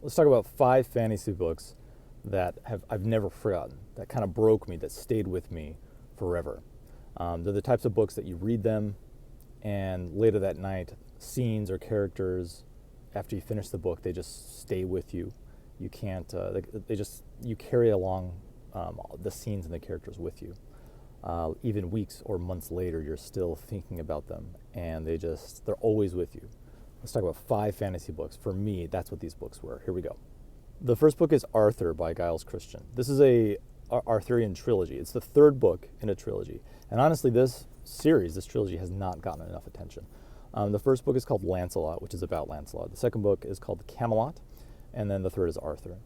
Let's talk about 5 fantasy books that I've never forgotten, that kind of broke me, that stayed with me forever. They're the types of books that you read them, and later that night, scenes or characters, after you finish the book, they just stay with you. You can't. You carry along the scenes and the characters with you. Even weeks or months later, you're still thinking about them, and they're always with you. Let's talk about 5 fantasy books. For me, that's what these books were. Here we go. The first book is Arthur by Giles Kristian. This is a Arthurian trilogy. It's the 3rd book in a trilogy. And honestly, this trilogy has not gotten enough attention. The first book is called Lancelot, which is about Lancelot. The second book is called Camelot, and then the third is Arthur.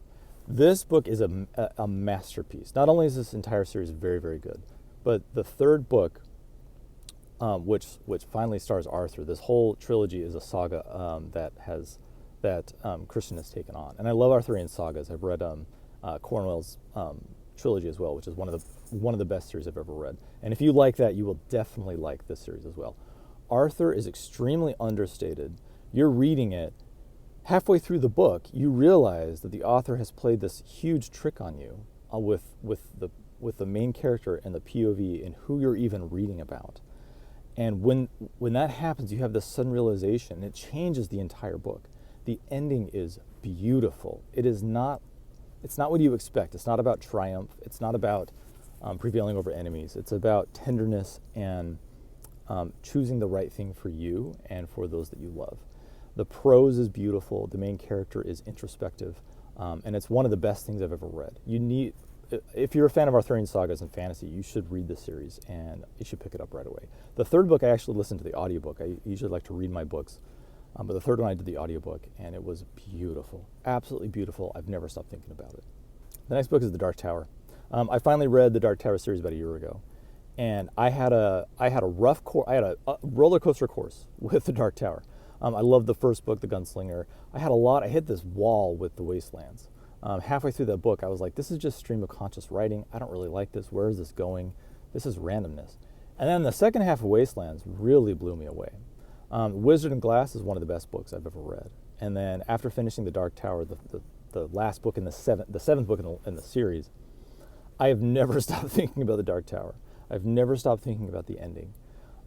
This book is a masterpiece. Not only is this entire series very, very good, but the 3rd book, which finally stars Arthur. This whole trilogy is a saga that Kristian has taken on, and I love Arthurian sagas. I've read Cornwell's trilogy as well, which is one of the best series I've ever read. And if you like that, you will definitely like this series as well. Arthur is extremely understated. You're reading it. Halfway through the book, you realize that the author has played this huge trick on you with the main character and the POV and who you're even reading about. And when that happens, you have this sudden realization. It changes the entire book. The ending is beautiful. It's not what you expect. It's not about triumph. It's not about prevailing over enemies. It's about tenderness and choosing the right thing for you and for those that you love. The prose is beautiful. The main character is introspective, and it's one of the best things I've ever read. If you're a fan of Arthurian sagas and fantasy, you should read this series, and you should pick it up right away. The 3rd book, I actually listened to the audiobook. I usually like to read my books, but the 3rd one I did the audiobook, and it was beautiful, absolutely beautiful. I've never stopped thinking about it. The next book is The Dark Tower. I finally read the Dark Tower series about a year ago, and I had a roller coaster course with the Dark Tower. I loved the first book, The Gunslinger. I hit this wall with the Wastelands. Halfway through that book, I was like, this is just stream of conscious writing. I don't really like this. Where is this going? This is randomness. And then the second half of Wastelands really blew me away. Wizard and Glass is one of the best books I've ever read. And then after finishing The Dark Tower, the last book in the seventh book in the series, I have never stopped thinking about The Dark Tower. I've never stopped thinking about the ending.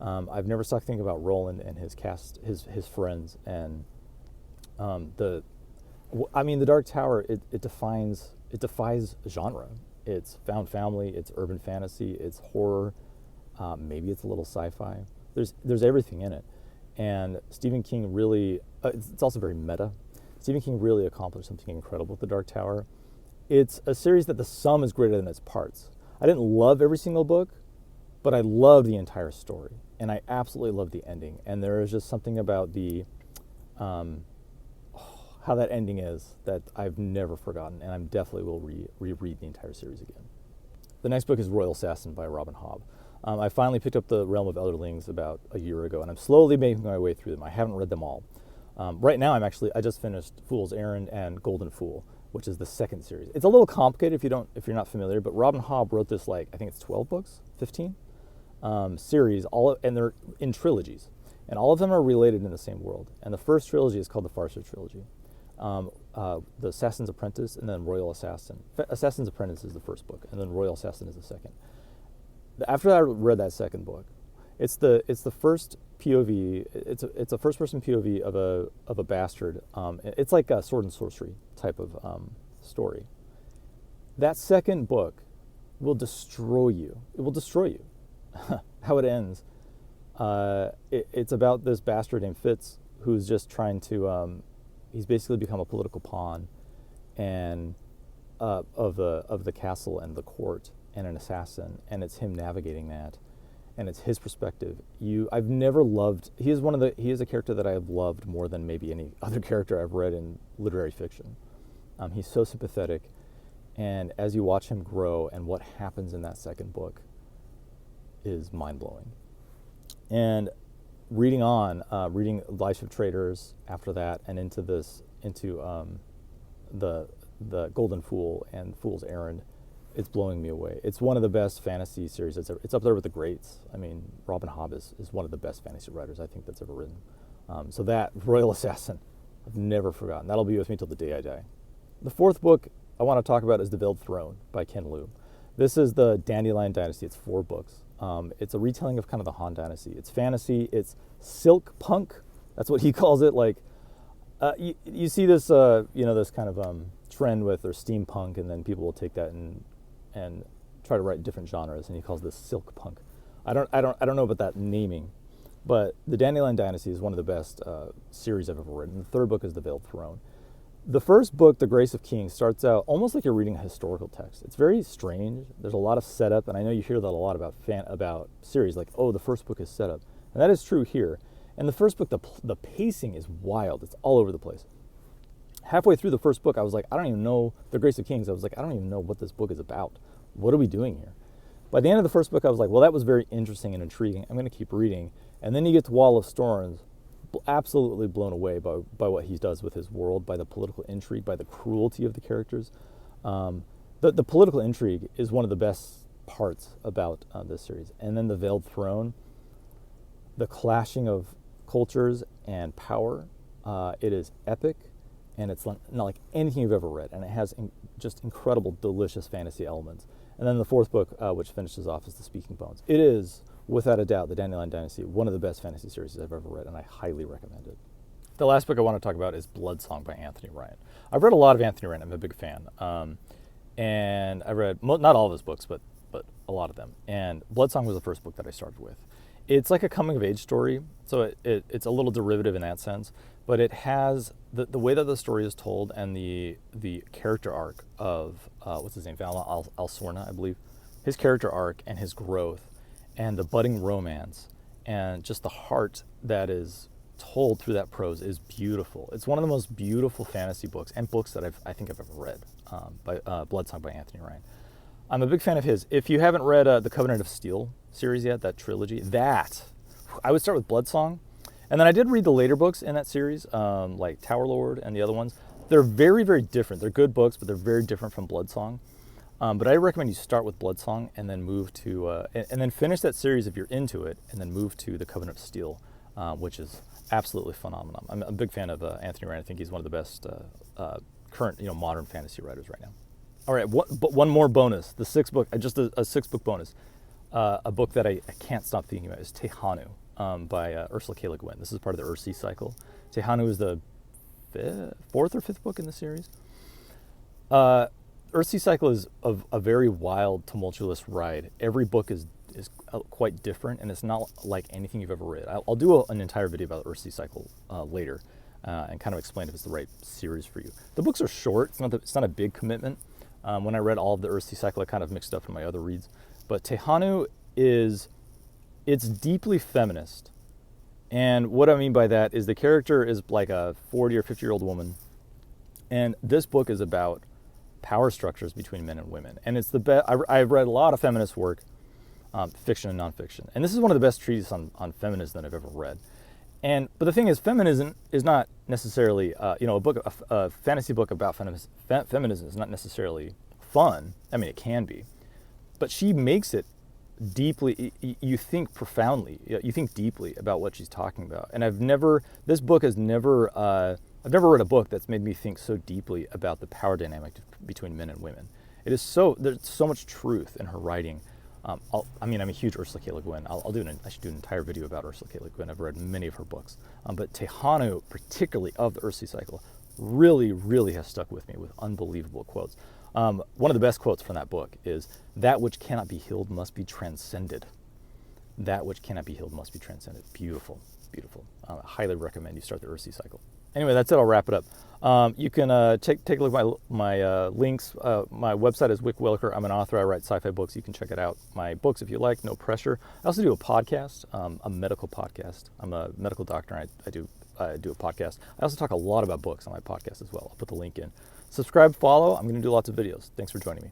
I've never stopped thinking about Roland and his cast, his friends, and The Dark Tower. It defies genre. It's found family. It's urban fantasy. It's horror. Maybe it's a little sci-fi. There's everything in it, and Stephen King really. It's also very meta. Stephen King really accomplished something incredible with The Dark Tower. It's a series that the sum is greater than its parts. I didn't love every single book, but I loved the entire story, and I absolutely loved the ending. And there is just something about how that ending is that I've never forgotten, and I definitely will reread the entire series again. The next book is Royal Assassin by Robin Hobb. I finally picked up The Realm of Elderlings about a year ago, and I'm slowly making my way through them. I haven't read them all. Right now, I just finished Fool's Errand and Golden Fool, which is the 2nd series. It's a little complicated if you're not familiar, but Robin Hobb wrote this, I think it's 12 books, 15 series, and they're in trilogies, and all of them are related in the same world. And the first trilogy is called the Farseer trilogy. The Assassin's Apprentice, and then Royal Assassin. Assassin's Apprentice is the first book, and then Royal Assassin is the second. After I read that second book, it's the first POV. It's a first person POV of a bastard. It's like a sword and sorcery type of story. That second book will destroy you. It will destroy you. How it ends. It's about this bastard named Fitz who's just trying to. He's basically become a political pawn, and of the castle and the court, and an assassin, and it's him navigating that, and it's his perspective. I've never loved. He is a character that I have loved more than maybe any other character I've read in literary fiction. He's so sympathetic, and as you watch him grow, and what happens in that second book is mind blowing. And reading Lives of Traitors after that, and into the Golden Fool and Fool's Errand, it's blowing me away. It's one of the best fantasy series. It's up there with the greats. I mean, Robin Hobb is one of the best fantasy writers I think that's ever written. So that Royal Assassin, I've never forgotten. That'll be with me till the day I die. The fourth book I want to talk about is The Veiled Throne by Ken Liu. This is the Dandelion Dynasty. It's 4 books. It's a retelling of kind of the Han Dynasty. It's fantasy. It's silk punk. That's what he calls it. Like, you see this, this kind of trend with or steampunk, and then people will take that and try to write different genres, and he calls this silk punk. I don't know about that naming, but the Dandelion Dynasty is one of the best series I've ever written. The third book is The Veiled Throne. The first book, The Grace of Kings, starts out almost like you're reading a historical text. It's very strange. There's a lot of setup, and I know you hear that a lot about series, like, oh, the first book is setup. And that is true here. And the first book, the pacing is wild. It's all over the place. Halfway through the first book, I was like, I don't even know, The Grace of Kings, I was like, I don't even know what this book is about. What are we doing here? By the end of the first book, I was like, well, that was very interesting and intriguing. I'm going to keep reading. And then you get to Wall of Storms, absolutely blown away by what he does with his world, by the political intrigue, by the cruelty of the characters. The political intrigue is one of the best parts about this series. And then The Veiled Throne, the clashing of cultures and power. It is epic, and it's not like anything you've ever read. And it has just incredible, delicious fantasy elements. And then the fourth book, which finishes off, is The Speaking Bones. It is, without a doubt, the Dandelion Dynasty, one of the best fantasy series I've ever read, and I highly recommend it. The last book I want to talk about is Bloodsong by Anthony Ryan. I've read a lot of Anthony Ryan. I'm a big fan. And I read, not all of his books, but a lot of them. And Bloodsong was the first book that I started with. It's like a coming-of-age story, so it's a little derivative in that sense, but it has the way that the story is told, and the character arc of, what's his name, Val Alsorna, I believe. His character arc and his growth and the budding romance and just the heart that is told through that prose is beautiful. It's one of the most beautiful fantasy books and books that I think I've ever read, by Bloodsong by Anthony Ryan. I'm a big fan of his. If you haven't read the Covenant of Steel series yet, that trilogy, I would start with Bloodsong. And then I did read the later books in that series, like Tower Lord and the other ones. They're very, very different. They're good books, but they're very different from Bloodsong. But I recommend you start with Bloodsong and then move to, and then finish that series if you're into it, and then move to the Covenant of Steel, which is absolutely phenomenal. I'm a big fan of Anthony Ryan. I think he's one of the best current, modern fantasy writers right now. All right, but one more bonus. The sixth book, just a 6-book bonus. A book that I can't stop thinking about is Tehanu by Ursula K. Le Guin. This is part of the Earthsea cycle. Tehanu is the 4th or 5th book in the series. Earthsea cycle is a very wild, tumultuous ride. Every book is quite different, and it's not like anything you've ever read. I'll do an entire video about Earthsea cycle later and kind of explain if it's the right series for you. The books are short. It's not a big commitment. When I read all of the Earthsea cycle, I kind of mixed up in my other reads. But Tehanu it's deeply feminist. And what I mean by that is the character is like a 40 or 50-year-old woman. And this book is about power structures between men and women. And it's the best. I've read a lot of feminist work, fiction and nonfiction. And this is one of the best treatises on feminism that I've ever read. But the thing is, feminism is not necessarily, a fantasy book about feminism is not necessarily fun. I mean, it can be. But she makes it deeply, you think profoundly, you think deeply about what she's talking about. And I've never read a book that's made me think so deeply about the power dynamic between men and women. There's so much truth in her writing. I'm a huge Ursula K. Le Guin. I should do an entire video about Ursula K. Le Guin. I've read many of her books. But Tehanu, particularly of the Earthsea cycle, really, really has stuck with me with unbelievable quotes. One of the best quotes from that book is, "That which cannot be healed must be transcended. That which cannot be healed must be transcended." Beautiful, beautiful. I highly recommend you start the Earthsea cycle. Anyway, that's it. I'll wrap it up. You can take a look at my links. My website is Wick Wilker. I'm an author. I write sci-fi books. You can check it out. My books, if you like, no pressure. I also do a podcast, a medical podcast. I'm a medical doctor, and I do a podcast. I also talk a lot about books on my podcast as well. I'll put the link in. Subscribe, follow. I'm going to do lots of videos. Thanks for joining me.